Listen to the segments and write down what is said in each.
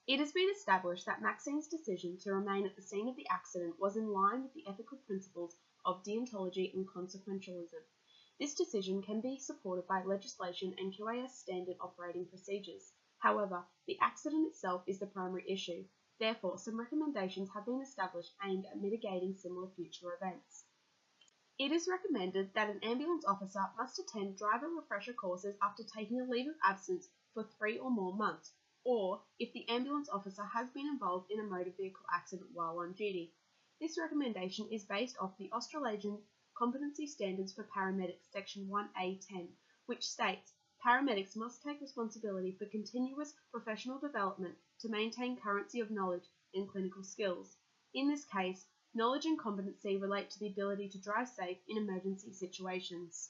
It has been established that Maxine's decision to remain at the scene of the accident was in line with the ethical principles of deontology and consequentialism. This decision can be supported by legislation and QAS standard operating procedures. However, the accident itself is the primary issue. Therefore, some recommendations have been established aimed at mitigating similar future events. It is recommended that an ambulance officer must attend driver refresher courses after taking a leave of absence for 3 or more months, or if the ambulance officer has been involved in a motor vehicle accident while on duty. This recommendation is based off the Australasian Competency Standards for Paramedics Section 1A10, which states paramedics must take responsibility for continuous professional development to maintain currency of knowledge and clinical skills. In this case, knowledge and competency relate to the ability to drive safe in emergency situations.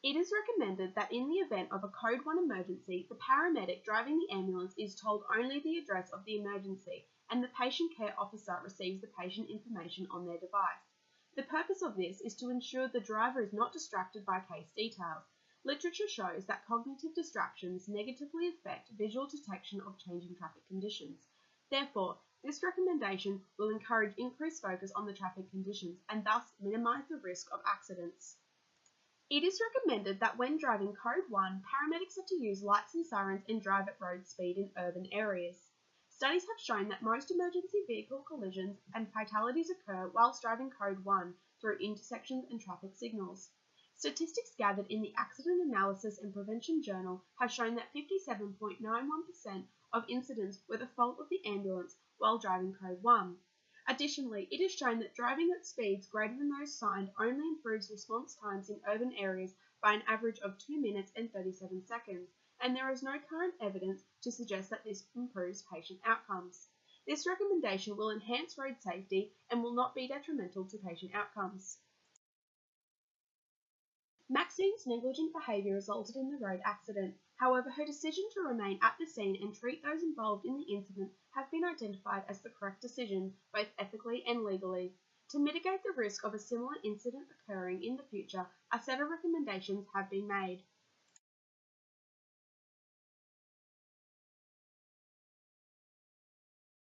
It is recommended that in the event of a Code 1 emergency, the paramedic driving the ambulance is told only the address of the emergency and the patient care officer receives the patient information on their device. The purpose of this is to ensure the driver is not distracted by case details. Literature shows that cognitive distractions negatively affect visual detection of changing traffic conditions. Therefore, this recommendation will encourage increased focus on the traffic conditions and thus minimise the risk of accidents. It is recommended that when driving Code 1, paramedics are to use lights and sirens and drive at road speed in urban areas. Studies have shown that most emergency vehicle collisions and fatalities occur whilst driving Code 1 through intersections and traffic signals. Statistics gathered in the Accident Analysis and Prevention Journal have shown that 57.91% of incidents were the fault of the ambulance while driving Code 1. Additionally, it is shown that driving at speeds greater than those signed only improves response times in urban areas by an average of 2 minutes and 37 seconds, and there is no current evidence to suggest that this improves patient outcomes. This recommendation will enhance road safety and will not be detrimental to patient outcomes. Maxine's negligent behaviour resulted in the road accident. However, her decision to remain at the scene and treat those involved in the incident have been identified as the correct decision, both ethically and legally. To mitigate the risk of a similar incident occurring in the future, a set of recommendations have been made.